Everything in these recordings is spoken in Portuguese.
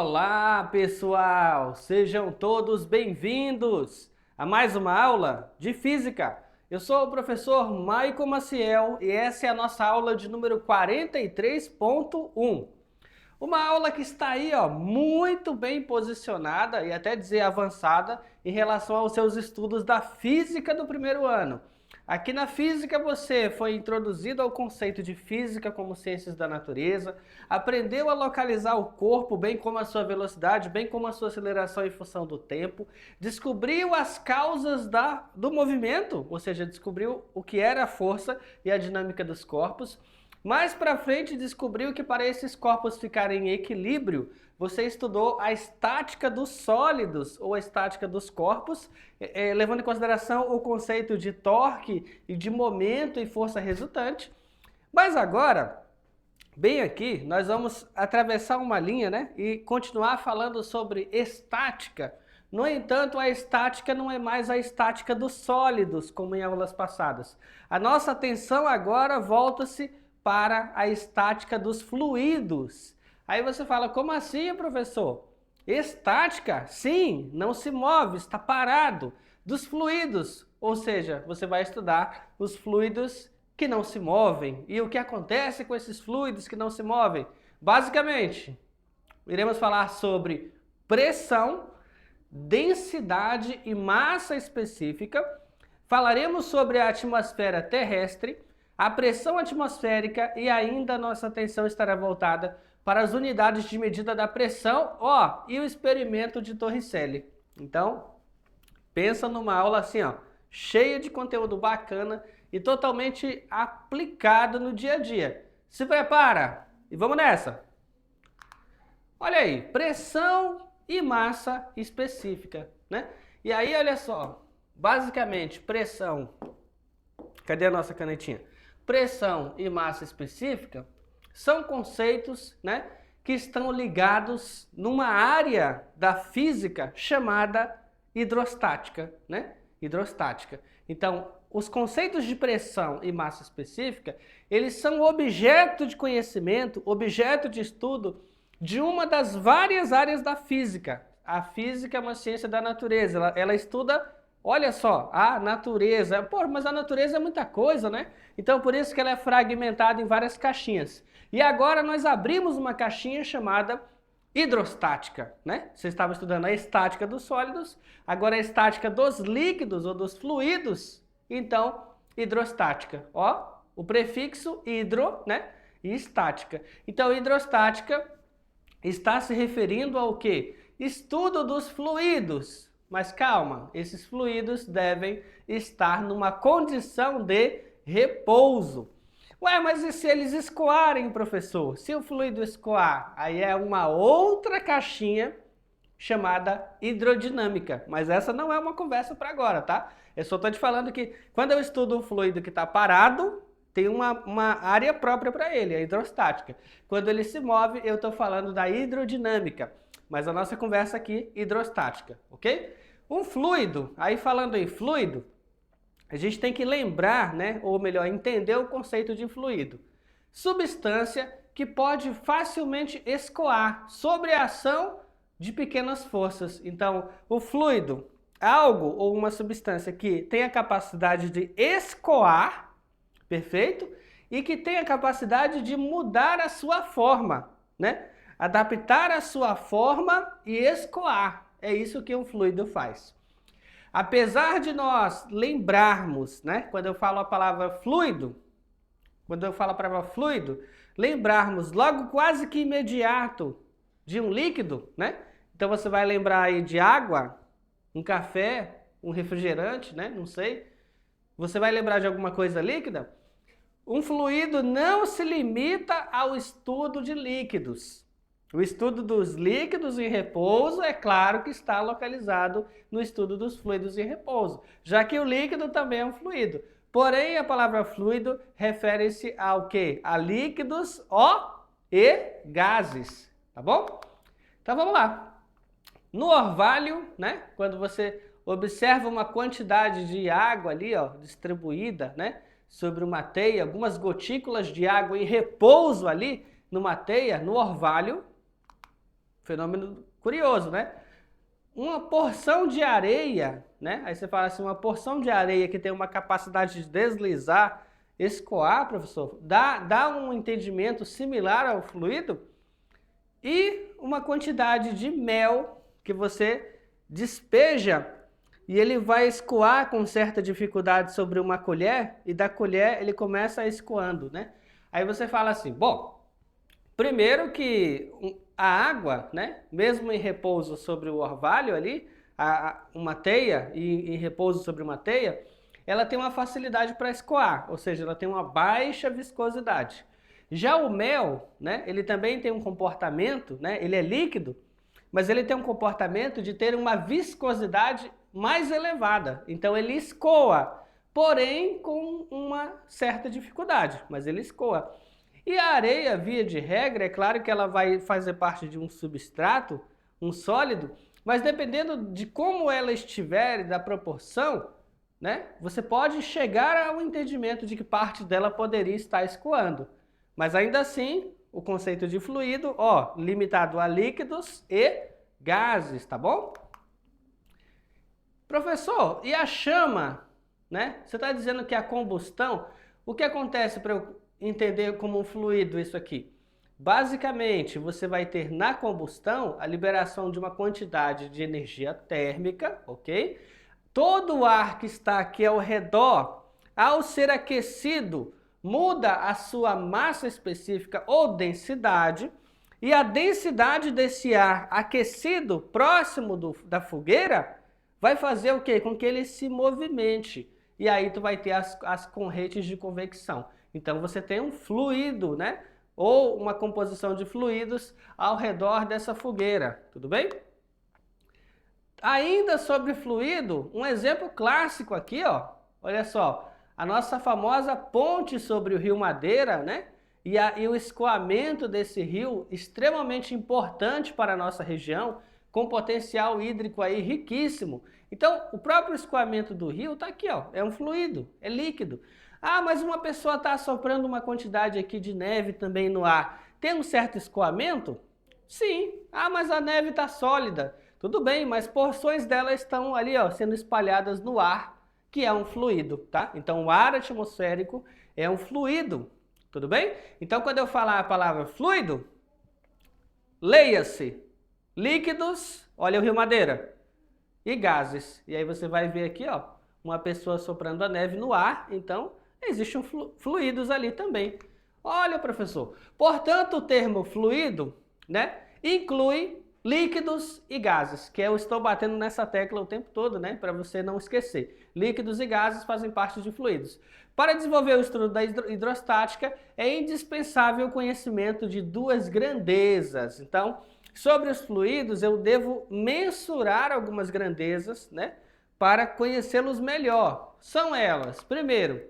Olá, pessoal! Sejam todos bem-vindos a mais uma aula de Física. Eu sou o professor Maico Maciel e essa é a nossa aula de número 43.1. Uma aula que está aí, muito bem posicionada e até dizer avançada em relação aos seus estudos da Física do primeiro ano. Aqui na Física você foi introduzido ao conceito de Física como ciências da natureza, aprendeu a localizar o corpo, bem como a sua velocidade, bem como a sua aceleração em função do tempo, descobriu as causas do movimento, ou seja, descobriu o que era a força e a dinâmica dos corpos. Mais para frente descobriu que para esses corpos ficarem em equilíbrio, você estudou a estática dos sólidos ou a estática dos corpos, levando em consideração o conceito de torque e de momento e força resultante. Mas agora, bem aqui, nós vamos atravessar uma linha, né, e continuar falando sobre estática. No entanto, a estática não é mais a estática dos sólidos, como em aulas passadas. A nossa atenção agora volta-se para a estática dos fluidos. Aí você fala, como assim, professor? Estática? Sim, não se move, está parado. Dos fluidos, ou seja, você vai estudar os fluidos que não se movem. E o que acontece com esses fluidos que não se movem? Basicamente, iremos falar sobre pressão, densidade e massa específica. Falaremos sobre a atmosfera terrestre, a pressão atmosférica e ainda nossa atenção estará voltada para as unidades de medida da pressão, e o experimento de Torricelli. Então, pensa numa aula assim, cheia de conteúdo bacana e totalmente aplicado no dia a dia. Se prepara e vamos nessa! Olha aí, pressão e massa específica, né? E aí, olha só, basicamente, pressão... Cadê a nossa canetinha? Pressão e massa específica são conceitos, né, que estão ligados numa área da física chamada hidrostática, né? Hidrostática. Então, os conceitos de pressão e massa específica, eles são objeto de conhecimento, objeto de estudo de uma das várias áreas da física. A física é uma ciência da natureza, ela estuda, olha só, a natureza. Pô, mas a natureza é muita coisa, né? Então, por isso que ela é fragmentada em várias caixinhas. E agora nós abrimos uma caixinha chamada hidrostática, né? Você estava estudando a estática dos sólidos, agora a estática dos líquidos ou dos fluidos, então hidrostática. O prefixo hidro, né? E estática. Então, hidrostática está se referindo ao quê? Estudo dos fluidos. Mas calma, esses fluidos devem estar numa condição de repouso. Ué, mas e se eles escoarem, professor? Se o fluido escoar, aí é uma outra caixinha chamada hidrodinâmica. Mas essa não é uma conversa para agora, tá? Eu só estou te falando que quando eu estudo um fluido que está parado, tem uma área própria para ele, a hidrostática. Quando ele se move, eu estou falando da hidrodinâmica. Mas a nossa conversa aqui, hidrostática, ok? Um fluido, aí falando em fluido, a gente tem que lembrar, né, ou melhor, entender o conceito de fluido. Substância que pode facilmente escoar sobre a ação de pequenas forças. Então, o fluido, algo ou uma substância que tem a capacidade de escoar, perfeito? E que tem a capacidade de mudar a sua forma, né? Adaptar a sua forma e escoar. É isso que um fluido faz. Apesar de nós lembrarmos, né, quando eu falo a palavra fluido, lembrarmos logo quase que imediato de um líquido, né? Então você vai lembrar aí de água, um café, um refrigerante, né? Não sei. Você vai lembrar de alguma coisa líquida? Um fluido não se limita ao estudo de líquidos. O estudo dos líquidos em repouso, é claro que está localizado no estudo dos fluidos em repouso, já que o líquido também é um fluido. Porém, a palavra fluido refere-se ao quê? A líquidos e gases, tá bom? Então vamos lá. No orvalho, né, quando você observa uma quantidade de água ali, distribuída, né, sobre uma teia, algumas gotículas de água em repouso ali numa teia, no orvalho, Fenômeno curioso, né? Uma porção de areia, né? Aí você fala assim, uma porção de areia que tem uma capacidade de deslizar, escoar, professor, dá um entendimento similar ao fluido? E uma quantidade de mel que você despeja e ele vai escoar com certa dificuldade sobre uma colher e da colher ele começa a escoando, né? Aí você fala assim, bom, primeiro que a água, né, mesmo em repouso sobre o orvalho ali, uma teia em repouso sobre uma teia, ela tem uma facilidade para escoar, ou seja, ela tem uma baixa viscosidade. Já o mel, né, ele também tem um comportamento, né, ele é líquido, mas ele tem um comportamento de ter uma viscosidade mais elevada. Então ele escoa, porém com uma certa dificuldade, mas ele escoa. E a areia, via de regra, é claro que ela vai fazer parte de um substrato, um sólido, mas dependendo de como ela estiver e da proporção, né, você pode chegar ao entendimento de que parte dela poderia estar escoando. Mas ainda assim, o conceito de fluido, ó, limitado a líquidos e gases, tá bom? Professor, e a chama, né? Você está dizendo que a combustão, o que acontece para eu entender como um fluido isso aqui? Basicamente, você vai ter na combustão a liberação de uma quantidade de energia térmica, ok? Todo o ar que está aqui ao redor, ao ser aquecido, muda a sua massa específica ou densidade, e a densidade desse ar aquecido próximo da fogueira vai fazer o quê? Com que ele se movimente. E aí tu vai ter as correntes de convecção. Então você tem um fluido, né? Ou uma composição de fluidos ao redor dessa fogueira. Tudo bem? Ainda sobre fluido, um exemplo clássico aqui, ó. Olha só, a nossa famosa ponte sobre o Rio Madeira, né? E o escoamento desse rio, extremamente importante para a nossa região, com potencial hídrico aí riquíssimo. Então, o próprio escoamento do rio está aqui, ó, é um fluido, é líquido. Ah, mas uma pessoa está assoprando uma quantidade aqui de neve também no ar. Tem um certo escoamento? Sim. Ah, mas a neve está sólida. Tudo bem, mas porções dela estão ali, ó, sendo espalhadas no ar, que é um fluido, tá? Então, o ar atmosférico é um fluido, tudo bem? Então, quando eu falar a palavra fluido, leia-se líquidos, olha o Rio Madeira, e gases. E aí você vai ver aqui, ó, uma pessoa soprando a neve no ar, então existem fluidos ali também. Olha, professor, portanto o termo fluido, né, inclui líquidos e gases, que eu estou batendo nessa tecla o tempo todo, né, para você não esquecer. Líquidos e gases fazem parte de fluidos. Para desenvolver o estudo da hidrostática, é indispensável o conhecimento de duas grandezas. Então, sobre os fluidos, eu devo mensurar algumas grandezas, né, para conhecê-los melhor. São elas, primeiro,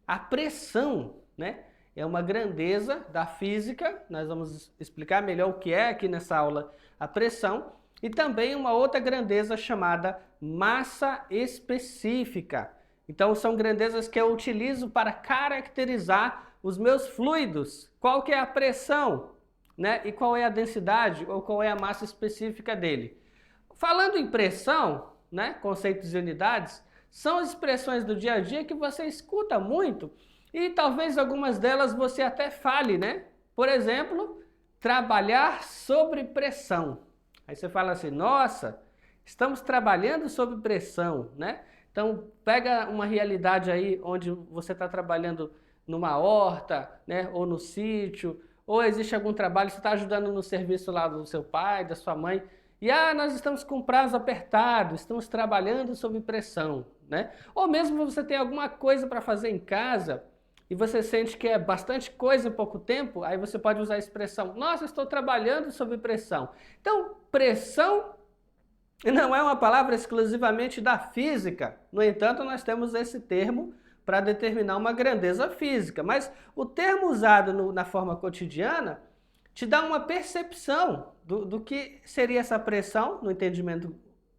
a pressão, né, é uma grandeza da física, nós vamos explicar melhor o que é aqui nessa aula a pressão, e também uma outra grandeza chamada massa específica. Então são grandezas que eu utilizo para caracterizar os meus fluidos. Qual que é a pressão, né? E qual é a densidade ou qual é a massa específica dele. Falando em pressão, né, conceitos e unidades, são as expressões do dia a dia que você escuta muito e talvez algumas delas você até fale, né? Por exemplo, trabalhar sob pressão. Aí você fala assim, nossa, estamos trabalhando sob pressão, né? Então pega uma realidade aí onde você está trabalhando numa horta, né, ou no sítio, ou existe algum trabalho, você está ajudando no serviço lá do seu pai, da sua mãe, e nós estamos com prazo apertado, estamos trabalhando sob pressão, né? Ou mesmo você tem alguma coisa para fazer em casa e você sente que é bastante coisa em pouco tempo, aí você pode usar a expressão, nossa, estou trabalhando sob pressão. Então, pressão não é uma palavra exclusivamente da física, no entanto, nós temos esse termo para determinar uma grandeza física, mas o termo usado na forma cotidiana te dá uma percepção do que seria essa pressão no entendimento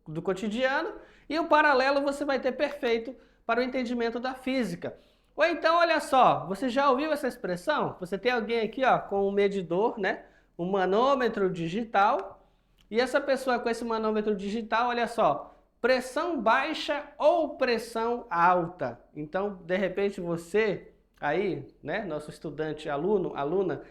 do cotidiano e o paralelo você vai ter perfeito para o entendimento da física. Ou então, olha só, você já ouviu essa expressão? Você tem alguém aqui ó, com um medidor, né? Um manômetro digital, E essa pessoa com esse manômetro digital, olha só, pressão baixa ou pressão alta. Então, de repente você aí, né, nosso estudante, aluno, aluna,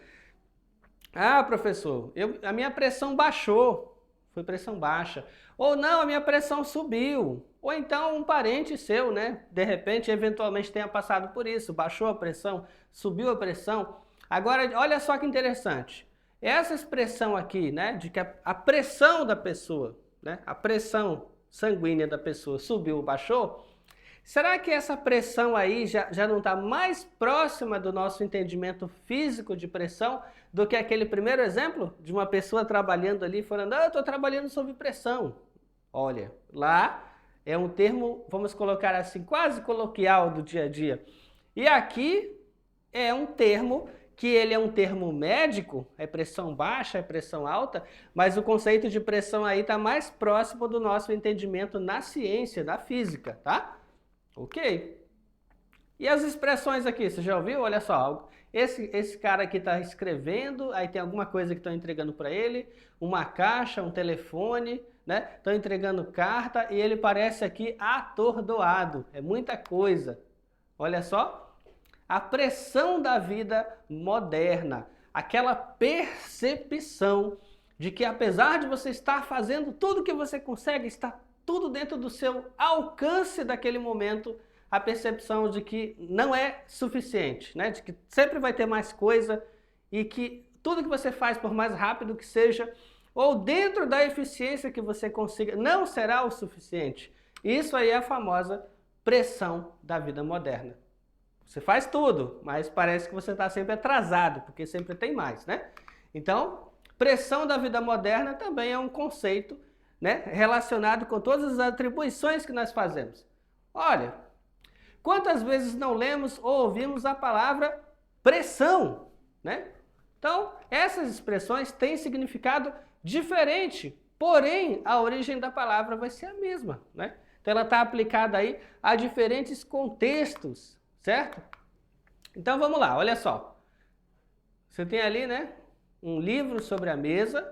ah, professor, a minha pressão baixou, foi pressão baixa. Ou não, a minha pressão subiu. Ou então um parente seu, né, de repente, eventualmente tenha passado por isso, baixou a pressão, subiu a pressão. Agora, olha só que interessante. Essa expressão aqui, né, de que a pressão da pessoa, né, a pressão sanguínea da pessoa subiu ou baixou, será que essa pressão aí já não está mais próxima do nosso entendimento físico de pressão do que aquele primeiro exemplo de uma pessoa trabalhando ali, falando, eu estou trabalhando sob pressão. Olha, lá é um termo, vamos colocar assim, quase coloquial do dia a dia. E aqui é um termo que ele é um termo médico, é pressão baixa, é pressão alta, mas o conceito de pressão aí está mais próximo do nosso entendimento na ciência, da física, tá? Ok. E as expressões aqui, você já ouviu? Olha só, esse cara aqui está escrevendo, aí tem alguma coisa que estão entregando para ele, uma caixa, um telefone, né? Estão entregando carta e ele parece aqui atordoado, é muita coisa. Olha só. A pressão da vida moderna, aquela percepção de que apesar de você estar fazendo tudo que você consegue, está tudo dentro do seu alcance daquele momento, a percepção de que não é suficiente, né? De que sempre vai ter mais coisa e que tudo que você faz, por mais rápido que seja, ou dentro da eficiência que você consiga, não será o suficiente. Isso aí é a famosa pressão da vida moderna. Você faz tudo, mas parece que você está sempre atrasado, porque sempre tem mais, né? Então, pressão da vida moderna também é um conceito, né, relacionado com todas as atribuições que nós fazemos. Olha, quantas vezes não lemos ou ouvimos a palavra pressão, né? Então, essas expressões têm significado diferente, porém, a origem da palavra vai ser a mesma, né? Então, ela está aplicada aí a diferentes contextos, certo? Então vamos lá, olha só. Você tem ali, né, um livro sobre a mesa.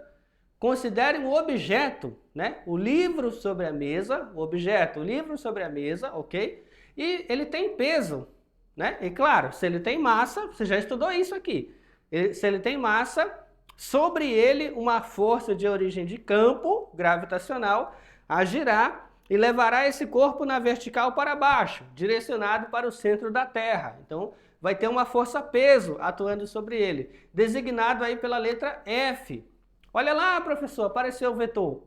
Considere um objeto, né? O livro sobre a mesa, o objeto, o livro sobre a mesa, ok? E ele tem peso, né? E claro, se ele tem massa, você já estudou isso aqui. Se ele tem massa, sobre ele uma força de origem de campo gravitacional agirá e levará esse corpo na vertical para baixo, direcionado para o centro da Terra. Então, vai ter uma força-peso atuando sobre ele, designado aí pela letra F. Olha lá, professor, apareceu o vetor.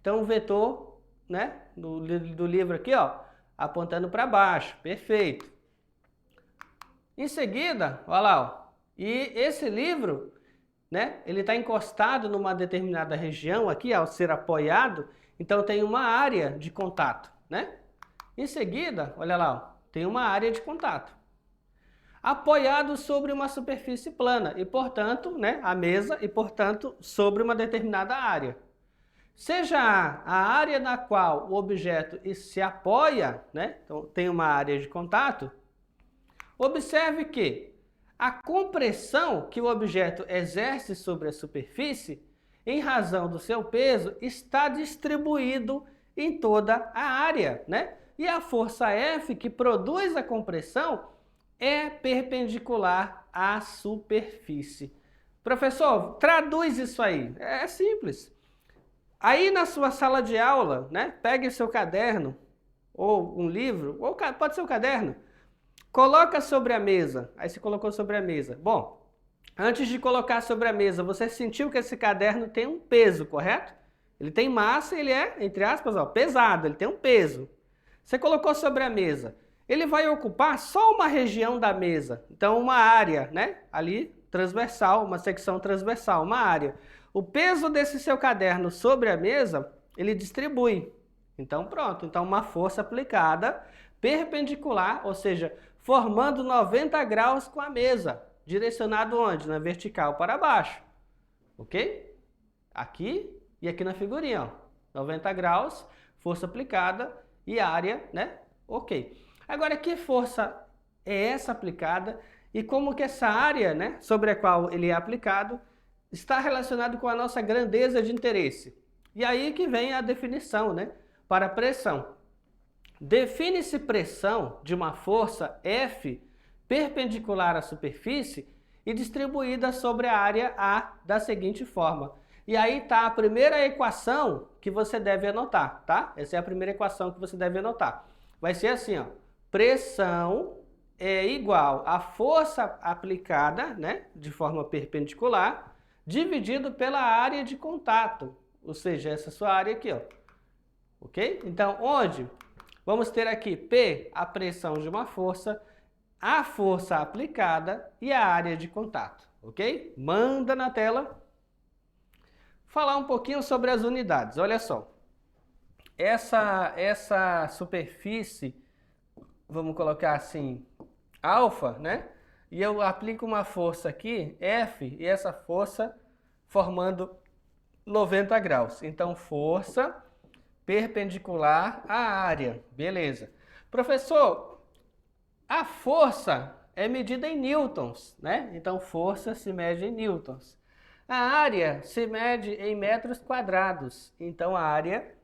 Então, o vetor, né, do livro aqui, ó, apontando para baixo. Perfeito. Em seguida, olha lá, ó, e esse livro, né, ele está encostado numa determinada região aqui, ao ser apoiado, então tem uma área de contato, né? Em seguida, olha lá, ó, tem uma área de contato. Apoiado sobre uma superfície plana e, portanto, né, a mesa e, portanto, sobre uma determinada área. Seja a área na qual o objeto se apoia, né, então tem uma área de contato, observe que a compressão que o objeto exerce sobre a superfície, em razão do seu peso, está distribuído em toda a área, né? E a força F que produz a compressão é perpendicular à superfície. Professor, traduz isso aí. É simples. Aí na sua sala de aula, né? Pegue o seu caderno, ou um livro, ou pode ser um caderno, coloca sobre a mesa. Aí você colocou sobre a mesa. Bom, antes de colocar sobre a mesa, você sentiu que esse caderno tem um peso, correto? Ele tem massa, ele é, entre aspas, ó, pesado, ele tem um peso. Você colocou sobre a mesa. Ele vai ocupar só uma região da mesa. Então, uma área, né? Ali, transversal, uma secção transversal, uma área. O peso desse seu caderno sobre a mesa, ele distribui. Então, pronto. Então, uma força aplicada perpendicular, ou seja, formando 90 graus com a mesa. Direcionado onde? Na vertical para baixo. Ok? Aqui e aqui na figurinha, ó. 90 graus, força aplicada e área, né? Ok. Agora, que força é essa aplicada e como que essa área, né, sobre a qual ele é aplicado está relacionado com a nossa grandeza de interesse? E aí que vem a definição, né, para pressão. Define-se pressão de uma força F perpendicular à superfície e distribuída sobre a área A da seguinte forma. E aí está a primeira equação que você deve anotar, tá? Essa é a primeira equação que você deve anotar. Vai ser assim, ó. Pressão é igual à força aplicada, né, de forma perpendicular, dividido pela área de contato. Ou seja, essa sua área aqui, ó. Ok? Então, onde vamos ter aqui P, a pressão de uma força, a força aplicada e a área de contato. Ok? Manda na tela. Falar um pouquinho sobre as unidades. Olha só. Essa superfície, vamos colocar assim, alfa, né? E eu aplico uma força aqui, F, e essa força formando 90 graus. Então, força perpendicular à área. Beleza. Professor, a força é medida em newtons, né? Então, força se mede em newtons. A área se mede em metros quadrados. Então, a área,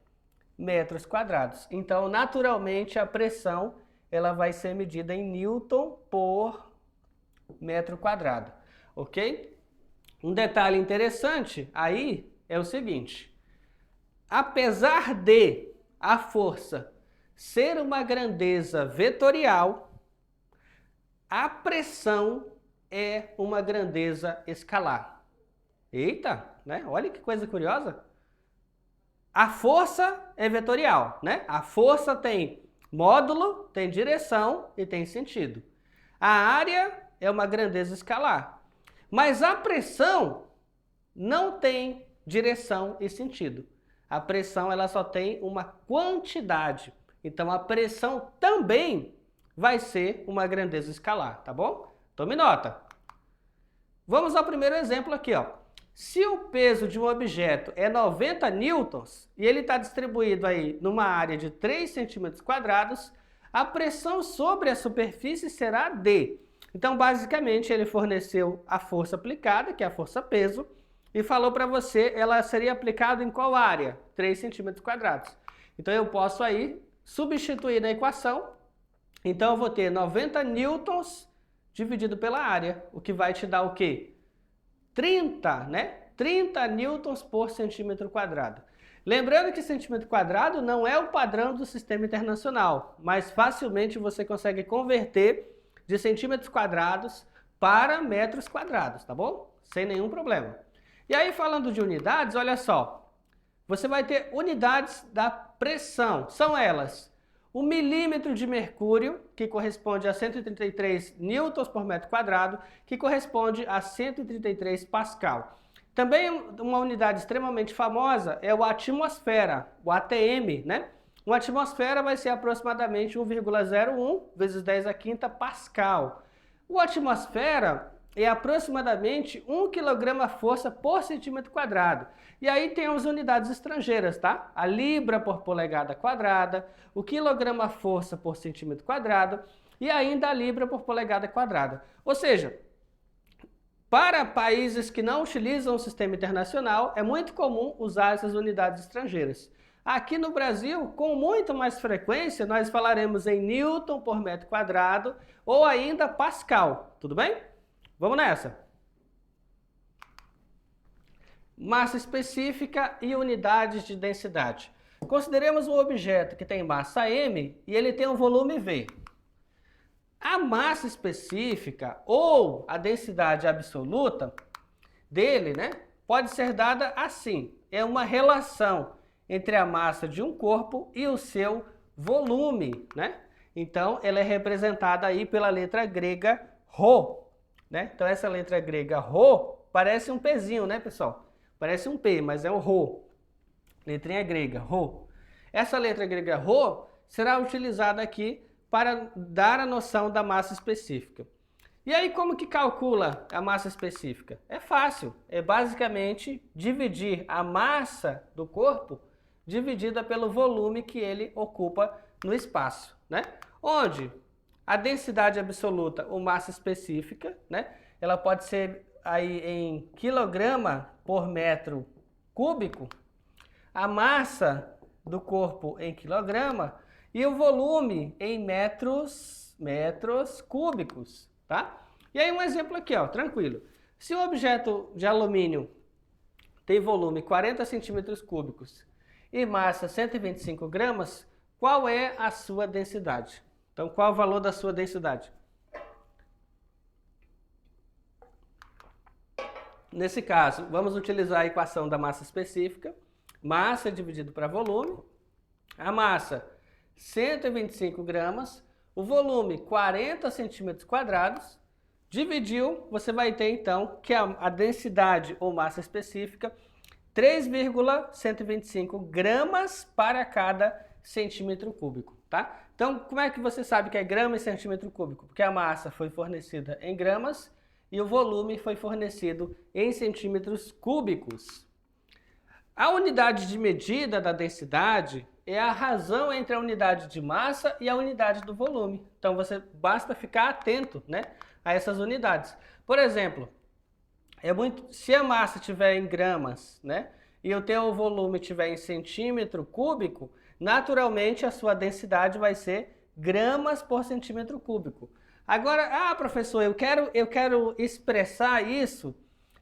metros quadrados. Então, naturalmente, a pressão ela vai ser medida em newton por metro quadrado. Ok? Um detalhe interessante aí é o seguinte. Apesar de a força ser uma grandeza vetorial, a pressão é uma grandeza escalar. Eita, né? Olha que coisa curiosa. A força é vetorial, né? A força tem módulo, tem direção e tem sentido. A área é uma grandeza escalar. Mas a pressão não tem direção e sentido. A pressão ela só tem uma quantidade. Então a pressão também vai ser uma grandeza escalar, tá bom? Tome nota. Vamos ao primeiro exemplo aqui, ó. Se o peso de um objeto é 90 newtons e ele está distribuído aí numa área de 3 centímetros quadrados, a pressão sobre a superfície será D. Então, basicamente, ele forneceu a força aplicada, que é a força peso, e falou para você, ela seria aplicada em qual área? 3 centímetros quadrados. Então, eu posso aí substituir na equação. Então, eu vou ter 90 newtons dividido pela área, o que vai te dar o quê? 30, né? 30 newtons por centímetro quadrado. Lembrando que centímetro quadrado não é o padrão do sistema internacional, mas facilmente você consegue converter de centímetros quadrados para metros quadrados, tá bom? Sem nenhum problema. E aí, falando de unidades, olha só. Você vai ter unidades da pressão. São elas o milímetro de mercúrio, que corresponde a 133 newtons por metro quadrado, que corresponde a 133 pascal. Também uma unidade extremamente famosa é o atmosfera, o ATM, né? Uma atmosfera vai ser aproximadamente 1,01 vezes 10 a quinta pascal. O atmosfera é aproximadamente 1 kg-força por centímetro quadrado. E aí tem as unidades estrangeiras, tá? A libra por polegada quadrada, o quilograma-força por centímetro quadrado e ainda a libra por polegada quadrada. Ou seja, para países que não utilizam o sistema internacional, é muito comum usar essas unidades estrangeiras. Aqui no Brasil, com muito mais frequência, nós falaremos em newton por metro quadrado ou ainda pascal, tudo bem? Vamos nessa. Massa específica e unidades de densidade. Consideremos um objeto que tem massa m e ele tem um volume v. A massa específica ou a densidade absoluta dele, né, pode ser dada assim. É uma relação entre a massa de um corpo e o seu volume, né? Então, ela é representada aí pela letra grega ρ. Né? Então, essa letra grega ρ parece um Pzinho, né, pessoal? Parece um P, mas é o ρ. Letrinha grega, ρ. Essa letra grega ρ será utilizada aqui para dar a noção da massa específica. E aí, como que calcula a massa específica? É fácil. É basicamente dividir a massa do corpo dividida pelo volume que ele ocupa no espaço, né? Onde a densidade absoluta ou massa específica, né? Ela pode ser aí em quilograma por metro cúbico. a massa do corpo em quilograma e o volume em metros cúbicos, tá? E aí um exemplo aqui, ó, tranquilo. Se o objeto de alumínio tem volume 40 centímetros cúbicos e massa 125 gramas, qual é a sua densidade? Então, qual o valor da sua densidade? Nesse caso, vamos utilizar a equação da massa específica, massa dividido para volume, a massa 125 gramas, o volume 40 centímetros quadrados, dividiu, você vai ter então que a densidade ou massa específica 3,125 gramas para cada centímetro cúbico, tá? Então, como é que você sabe que é grama e centímetro cúbico? Porque a massa foi fornecida em gramas e o volume foi fornecido em centímetros cúbicos. A unidade de medida da densidade é a razão entre a unidade de massa e a unidade do volume. Então, basta ficar atento, né, a essas unidades. Por exemplo, se a massa estiver em gramas, né, e o teu volume estiver em centímetro cúbico, naturalmente a sua densidade vai ser gramas por centímetro cúbico. Agora, professor, eu quero expressar isso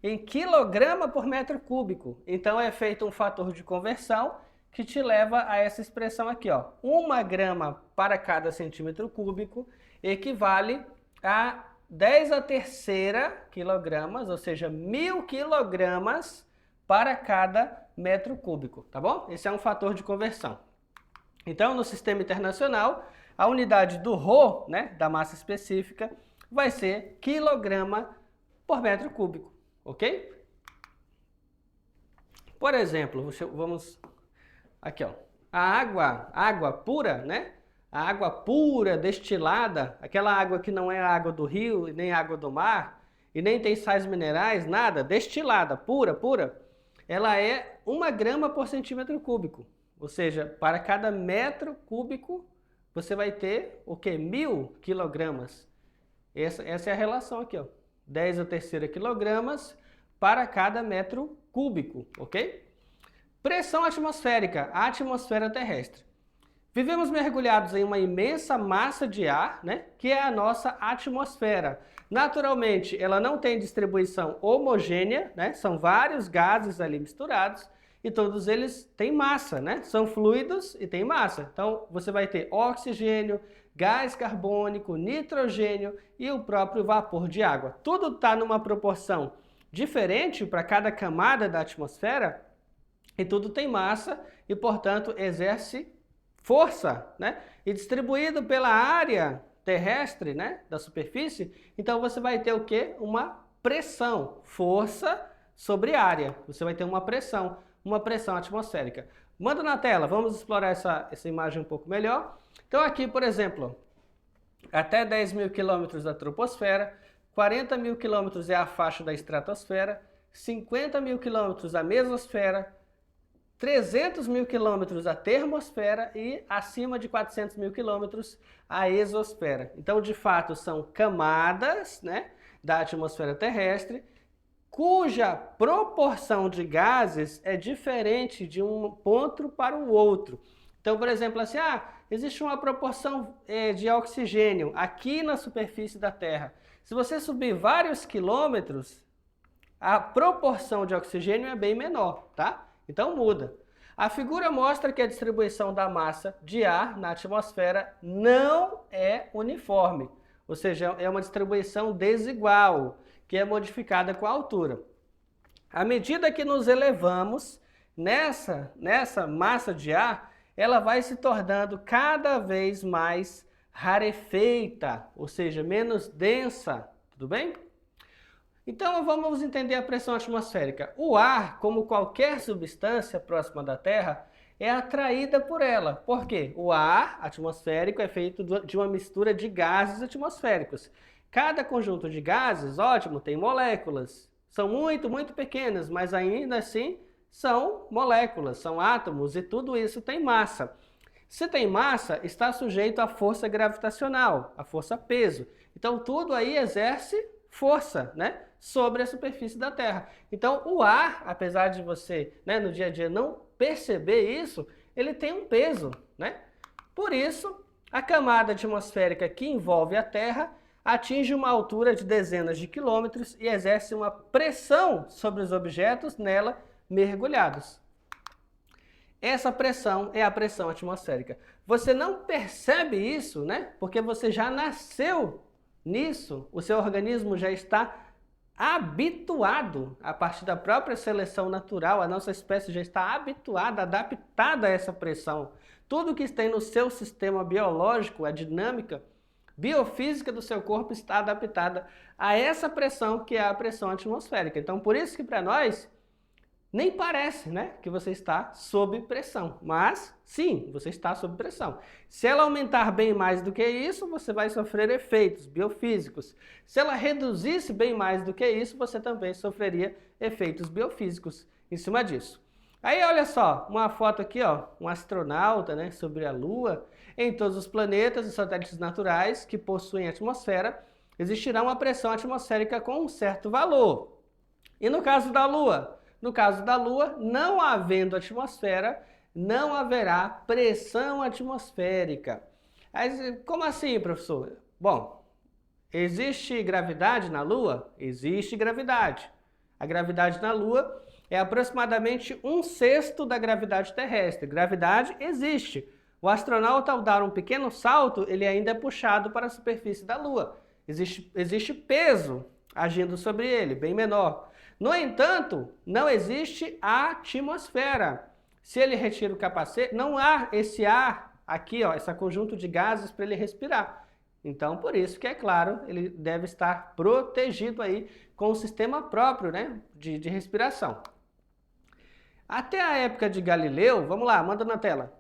em quilograma por metro cúbico. Então é feito um fator de conversão que te leva a essa expressão aqui, ó. 1 grama para cada centímetro cúbico equivale a 10 a terceira quilogramas, ou seja, 1000 quilogramas para cada metro cúbico, tá bom? Esse é um fator de conversão. Então, no sistema internacional, a unidade do Rho, né, da massa específica, vai ser quilograma por metro cúbico, ok? Por exemplo, vamos aqui, ó, a água pura, né? A água pura, destilada, aquela água que não é a água do rio, nem água do mar, e nem tem sais minerais, nada, destilada, pura, ela é 1 grama por centímetro cúbico. Ou seja, para cada metro cúbico, você vai ter o quê? 1000 quilogramas. Essa é a relação aqui, ó. 10 a terceira quilogramas para cada metro cúbico, ok? Pressão atmosférica, a atmosfera terrestre. Vivemos mergulhados em uma imensa massa de ar, né, que é a nossa atmosfera. Naturalmente, ela não tem distribuição homogênea, né, são vários gases ali misturados e todos eles têm massa, né, são fluidos e têm massa. Então, você vai ter oxigênio, gás carbônico, nitrogênio e o próprio vapor de água. Tudo está numa proporção diferente para cada camada da atmosfera e tudo tem massa e, portanto, exerce força, né? E distribuído pela área terrestre, né, da superfície, então você vai ter o quê? Uma pressão, força sobre área. Você vai ter uma pressão atmosférica. Manda na tela, vamos explorar essa imagem um pouco melhor. Então aqui, por exemplo, até 10.000 quilômetros da troposfera, 40.000 quilômetros é a faixa da estratosfera, 50.000 quilômetros a mesosfera, 300.000 quilômetros a termosfera e acima de 400.000 quilômetros a exosfera. Então, de fato, são camadas, né, da atmosfera terrestre, cuja proporção de gases é diferente de um ponto para o outro. Então, por exemplo, assim, existe uma proporção de oxigênio aqui na superfície da Terra. Se você subir vários quilômetros, a proporção de oxigênio é bem menor, tá? Então muda. A figura mostra que a distribuição da massa de ar na atmosfera não é uniforme, ou seja, é uma distribuição desigual, que é modificada com a altura. À medida que nos elevamos nessa massa de ar, ela vai se tornando cada vez mais rarefeita, ou seja, menos densa, tudo bem? Então vamos entender a pressão atmosférica. O ar, como qualquer substância próxima da Terra, é atraída por ela. Por quê? O ar atmosférico é feito de uma mistura de gases atmosféricos. Cada conjunto de gases, ótimo, tem moléculas. São muito, muito pequenas, mas ainda assim são moléculas, são átomos e tudo isso tem massa. Se tem massa, está sujeito à força gravitacional, à força peso. Então tudo aí exerce força, né, sobre a superfície da Terra. Então, o ar, apesar de você, né, no dia a dia não perceber isso, ele tem um peso, né? Por isso, a camada atmosférica que envolve a Terra atinge uma altura de dezenas de quilômetros e exerce uma pressão sobre os objetos nela mergulhados. Essa pressão é a pressão atmosférica. Você não percebe isso, né? Porque você já nasceu nisso, o seu organismo já está habituado, a partir da própria seleção natural, a nossa espécie já está habituada, adaptada a essa pressão. Tudo que tem no seu sistema biológico, a dinâmica biofísica do seu corpo está adaptada a essa pressão que é a pressão atmosférica. Então, por isso que para nós nem parece, né, que você está sob pressão, mas sim, você está sob pressão. Se ela aumentar bem mais do que isso, você vai sofrer efeitos biofísicos. Se ela reduzisse bem mais do que isso, você também sofreria efeitos biofísicos em cima disso. Aí olha só, uma foto aqui, ó, um astronauta, né, sobre a Lua. Em todos os planetas e satélites naturais que possuem atmosfera, existirá uma pressão atmosférica com um certo valor. E no caso da Lua? No caso da Lua, não havendo atmosfera, não haverá pressão atmosférica. Como assim, professor? Bom, existe gravidade na Lua? Existe gravidade. A gravidade na Lua é aproximadamente 1/6 da gravidade terrestre. Gravidade existe. O astronauta, ao dar um pequeno salto, ele ainda é puxado para a superfície da Lua. Existe peso agindo sobre ele, bem menor. No entanto, não existe atmosfera. Se ele retira o capacete, não há esse ar aqui, ó, esse conjunto de gases para ele respirar. Então, por isso que, é claro, ele deve estar protegido aí com um sistema próprio, né, de respiração. Até a época de Galileu, vamos lá, manda na tela.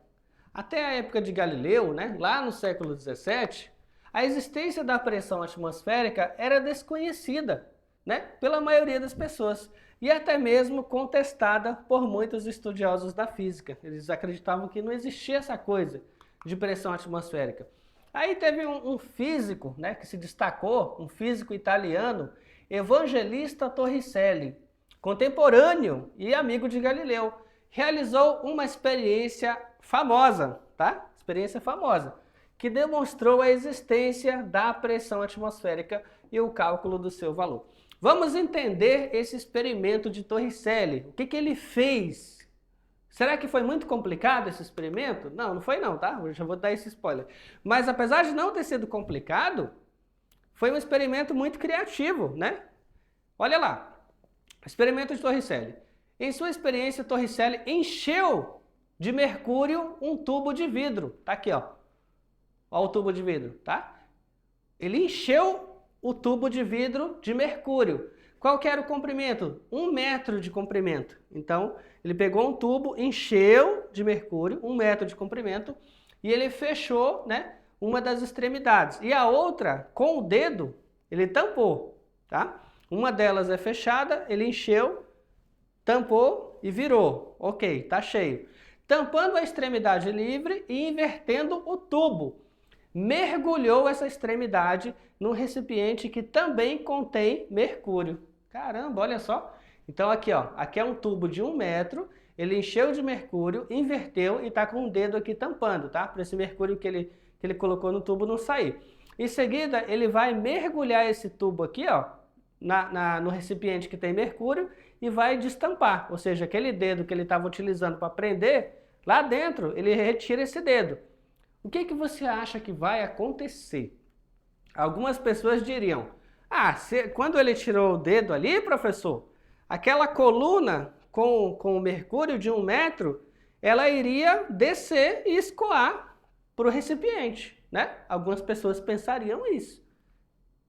Até a época de Galileu, né, lá no século XVII, a existência da pressão atmosférica era desconhecida, né, pela maioria das pessoas e até mesmo contestada por muitos estudiosos da física. Eles acreditavam que não existia essa coisa de pressão atmosférica. Aí teve um físico, né, que se destacou, um físico italiano, Evangelista Torricelli, contemporâneo e amigo de Galileu, realizou uma experiência famosa, tá? Experiência famosa, que demonstrou a existência da pressão atmosférica e o cálculo do seu valor. Vamos entender esse experimento de Torricelli. O que ele fez? Será que foi muito complicado esse experimento? Não, não foi não, tá? Eu já vou dar esse spoiler. Mas apesar de não ter sido complicado, foi um experimento muito criativo, né? Olha lá, experimento de Torricelli. Em sua experiência, Torricelli encheu de mercúrio um tubo de vidro. Tá aqui, ó. Olha o tubo de vidro, tá? Ele encheu o tubo de vidro de mercúrio. Qual que era o comprimento? 1 metro de comprimento. Então, ele pegou um tubo, encheu de mercúrio, 1 metro de comprimento, e ele fechou, né, uma das extremidades. E a outra, com o dedo, ele tampou, tá? Uma delas é fechada, ele encheu, tampou e virou. Ok, tá cheio. Tampando a extremidade livre e invertendo o tubo. Mergulhou essa extremidade num recipiente que também contém mercúrio. Caramba, olha só. Então aqui, ó, aqui é um tubo de 1 metro, ele encheu de mercúrio, inverteu e está com o dedo aqui tampando, tá? Para esse mercúrio que ele colocou no tubo não sair. Em seguida, ele vai mergulhar esse tubo aqui, ó, no recipiente que tem mercúrio e vai destampar. Ou seja, aquele dedo que ele estava utilizando para prender, lá dentro ele retira esse dedo. O que você acha que vai acontecer? Algumas pessoas diriam, quando ele tirou o dedo ali, professor, aquela coluna com o mercúrio de 1 metro, ela iria descer e escoar para o recipiente, né? Algumas pessoas pensariam isso.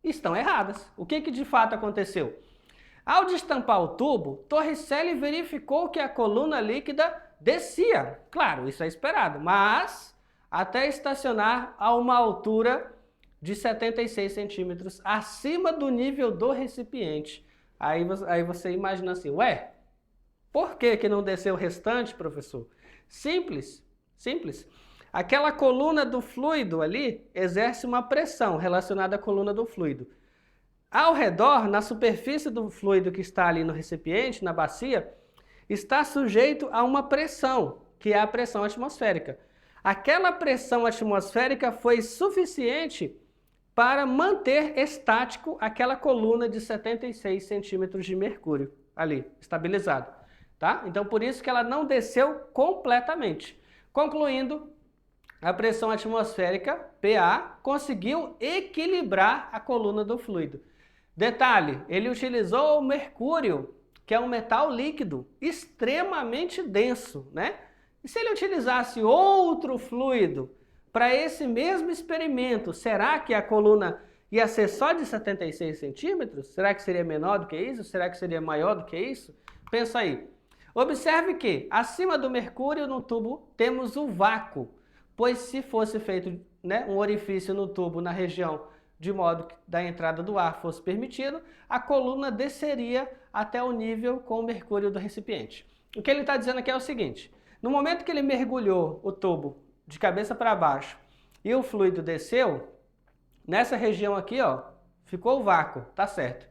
Estão erradas. O que de fato aconteceu? Ao destampar o tubo, Torricelli verificou que a coluna líquida descia. Claro, isso é esperado, mas até estacionar a uma altura de 76 centímetros acima do nível do recipiente. Aí você imagina assim, ué, por que não desceu o restante, professor? Simples, simples. Aquela coluna do fluido ali exerce uma pressão relacionada à coluna do fluido. Ao redor, na superfície do fluido que está ali no recipiente, na bacia, está sujeito a uma pressão, que é a pressão atmosférica. Aquela pressão atmosférica foi suficiente para manter estático aquela coluna de 76 centímetros de mercúrio ali, estabilizado. Tá? Então, por isso que ela não desceu completamente. Concluindo, a pressão atmosférica, PA, conseguiu equilibrar a coluna do fluido. Detalhe, ele utilizou o mercúrio, que é um metal líquido extremamente denso, né? E se ele utilizasse outro fluido para esse mesmo experimento, será que a coluna ia ser só de 76 centímetros? Será que seria menor do que isso? Será que seria maior do que isso? Pensa aí. Observe que acima do mercúrio no tubo temos o vácuo, pois se fosse feito, né, um orifício no tubo na região de modo que da entrada do ar fosse permitido, a coluna desceria até o nível com o mercúrio do recipiente. O que ele está dizendo aqui é o seguinte: no momento que ele mergulhou o tubo de cabeça para baixo e o fluido desceu, nessa região aqui, ó, ficou o vácuo, tá certo.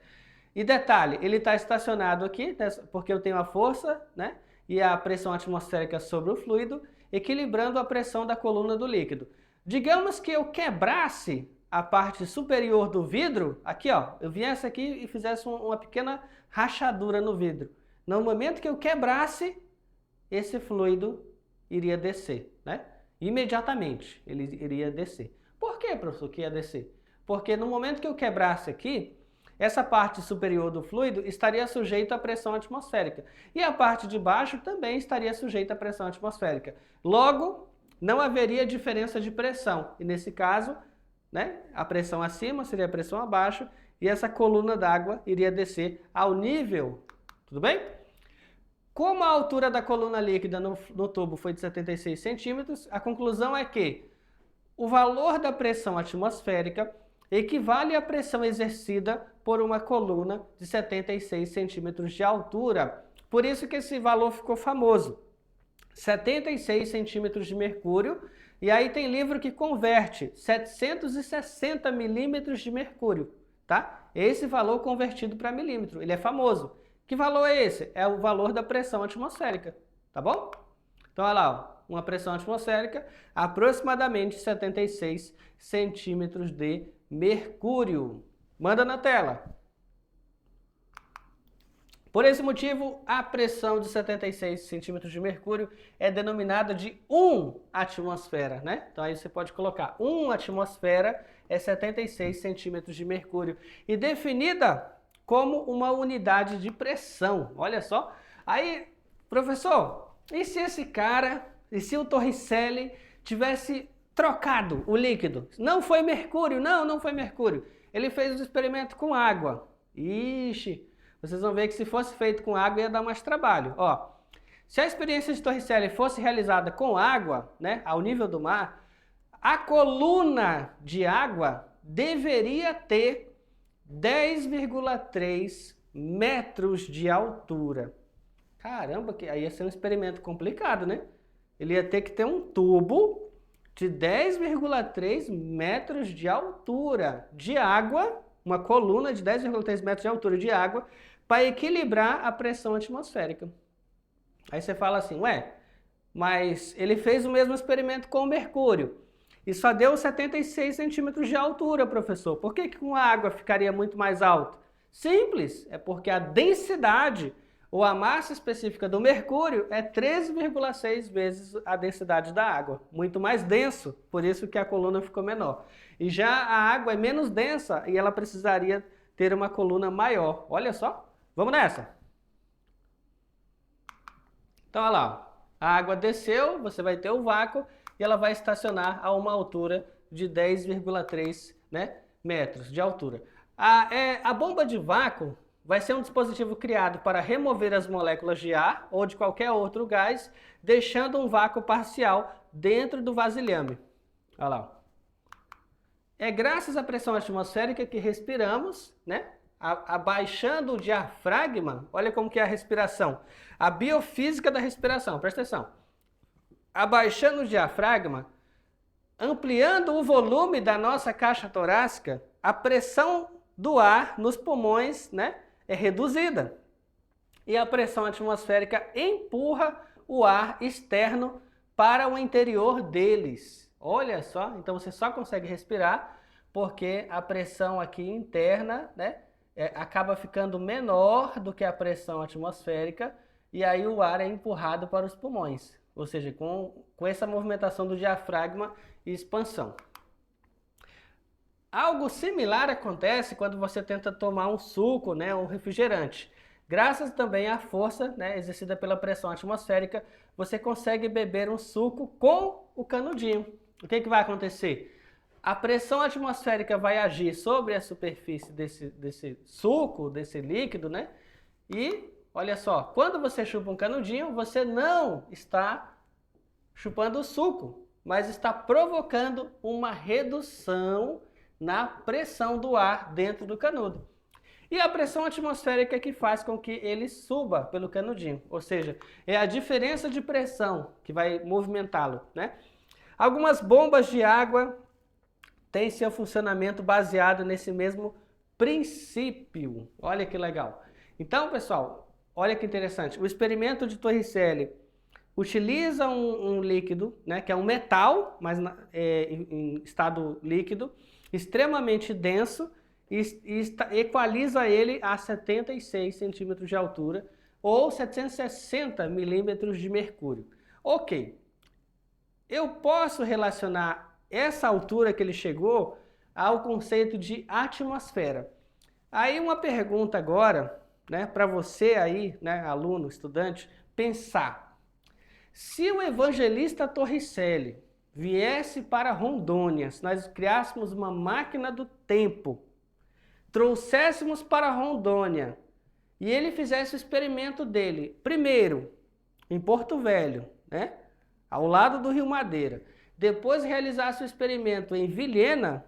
E detalhe, ele está estacionado aqui, porque eu tenho a força, né, e a pressão atmosférica sobre o fluido, equilibrando a pressão da coluna do líquido. Digamos que eu quebrasse a parte superior do vidro, aqui ó, eu viesse aqui e fizesse uma pequena rachadura no vidro. No momento que eu quebrasse, esse fluido iria descer, né? Imediatamente ele iria descer. Por que, professor, que ia descer? Porque no momento que eu quebrasse aqui, essa parte superior do fluido estaria sujeita à pressão atmosférica. E a parte de baixo também estaria sujeita à pressão atmosférica. Logo, não haveria diferença de pressão. E nesse caso, né, a pressão acima seria a pressão abaixo e essa coluna d'água iria descer ao nível. Tudo bem? Como a altura da coluna líquida no tubo foi de 76 centímetros, a conclusão é que o valor da pressão atmosférica equivale à pressão exercida por uma coluna de 76 centímetros de altura. Por isso que esse valor ficou famoso. 76 centímetros de mercúrio, e aí tem livro que converte 760 milímetros de mercúrio, tá? Esse valor convertido para milímetro, ele é famoso. Que valor é esse? É o valor da pressão atmosférica, tá bom? Então, olha lá, ó, uma pressão atmosférica, aproximadamente 76 centímetros de mercúrio. Manda na tela. Por esse motivo, a pressão de 76 centímetros de mercúrio é denominada de 1 atmosfera, né? Então aí você pode colocar 1 atmosfera é 76 centímetros de mercúrio e definida como uma unidade de pressão. Olha só. Aí, professor, e se o Torricelli tivesse trocado o líquido? Não foi mercúrio, não foi mercúrio. Ele fez o experimento com água. Ixi, vocês vão ver que se fosse feito com água ia dar mais trabalho. Ó, se a experiência de Torricelli fosse realizada com água, né, ao nível do mar, a coluna de água deveria ter 10,3 metros de altura. Caramba, que aí ia ser um experimento complicado, né? Ele ia ter que ter um tubo de 10,3 metros de altura de água, uma coluna de 10,3 metros de altura de água, para equilibrar a pressão atmosférica. Aí você fala assim, ué, mas ele fez o mesmo experimento com o mercúrio e só deu 76 centímetros de altura, professor. Por que com a água ficaria muito mais alto? Simples, é porque a densidade ou a massa específica do mercúrio é 13,6 vezes a densidade da água. Muito mais denso, por isso que a coluna ficou menor. E já a água é menos densa e ela precisaria ter uma coluna maior. Olha só, vamos nessa. Então, olha lá, a água desceu, você vai ter o vácuo e ela vai estacionar a uma altura de 10,3, né, metros de altura. A bomba de vácuo vai ser um dispositivo criado para remover as moléculas de ar ou de qualquer outro gás, deixando um vácuo parcial dentro do vasilhame. Olha lá. É graças à pressão atmosférica que respiramos, né? Abaixando o diafragma, olha como que é a respiração. A biofísica da respiração, presta atenção. Abaixando o diafragma, ampliando o volume da nossa caixa torácica, a pressão do ar nos pulmões, né, é reduzida. E a pressão atmosférica empurra o ar externo para o interior deles. Olha só, então você só consegue respirar porque a pressão aqui interna, né, acaba ficando menor do que a pressão atmosférica e aí o ar é empurrado para os pulmões, ou seja, com essa movimentação do diafragma e expansão. Algo similar acontece quando você tenta tomar um suco, né, um refrigerante. Graças também à força, né, exercida pela pressão atmosférica, você consegue beber um suco com o canudinho. O que vai acontecer? A pressão atmosférica vai agir sobre a superfície desse suco, desse líquido, né? E, olha só, quando você chupa um canudinho, você não está chupando o suco, mas está provocando uma redução na pressão do ar dentro do canudo. E a pressão atmosférica é que faz com que ele suba pelo canudinho, ou seja, é a diferença de pressão que vai movimentá-lo, né? Algumas bombas de água têm seu funcionamento baseado nesse mesmo princípio. Olha que legal. Então, pessoal, olha que interessante. O experimento de Torricelli utiliza um líquido, né, que é um metal, mas em estado líquido, extremamente denso, e equaliza ele a 76 centímetros de altura ou 760 milímetros de mercúrio. Ok, eu posso relacionar essa altura que ele chegou ao conceito de atmosfera. Aí uma pergunta agora, né, para você aí, né, aluno, estudante, pensar. Se o evangelista Torricelli viesse para Rondônia, se nós criássemos uma máquina do tempo, trouxéssemos para Rondônia e ele fizesse o experimento dele, primeiro em Porto Velho, né, ao lado do Rio Madeira, depois realizasse o experimento em Vilhena,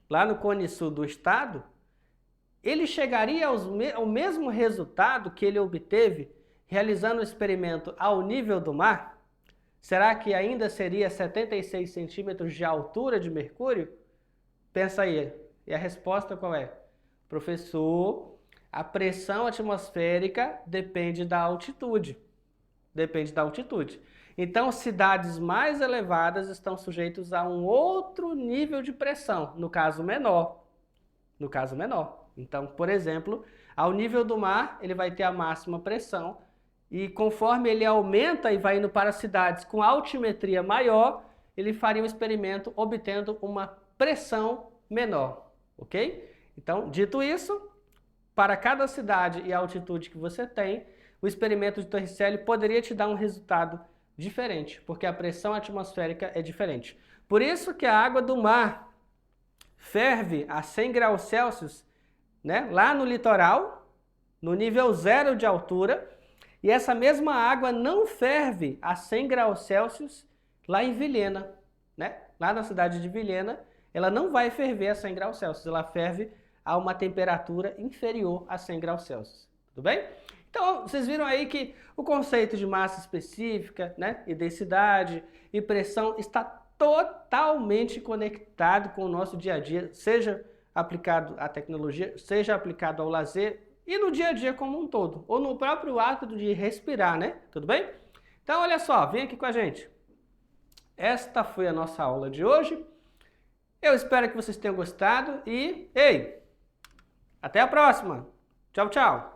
lá no Cone Sul do estado, ele chegaria ao mesmo resultado que ele obteve realizando o experimento ao nível do mar? Será que ainda seria 76 centímetros de altura de mercúrio? Pensa aí. E a resposta qual é? Professor, a pressão atmosférica depende da altitude. Depende da altitude. Então, cidades mais elevadas estão sujeitas a um outro nível de pressão, no caso menor. No caso menor. Então, por exemplo, ao nível do mar, ele vai ter a máxima pressão e conforme ele aumenta e vai indo para cidades com altimetria maior, ele faria um experimento obtendo uma pressão menor. Ok? Então, dito isso, para cada cidade e altitude que você tem, o experimento de Torricelli poderia te dar um resultado diferente, porque a pressão atmosférica é diferente. Por isso que a água do mar ferve a 100 graus Celsius, né, lá no litoral, no nível 0 de altura, e essa mesma água não ferve a 100 graus Celsius lá em Vilhena, né? Lá na cidade de Vilhena, ela não vai ferver a 100 graus Celsius, ela ferve a uma temperatura inferior a 100 graus Celsius. Tudo bem? Então, vocês viram aí que o conceito de massa específica, né, e densidade e pressão está totalmente conectado com o nosso dia a dia, seja aplicado à tecnologia, seja aplicado ao lazer e no dia a dia como um todo, ou no próprio ato de respirar, né? Tudo bem? Então, olha só, vem aqui com a gente. Esta foi a nossa aula de hoje. Eu espero que vocês tenham gostado e, ei, até a próxima. Tchau, tchau.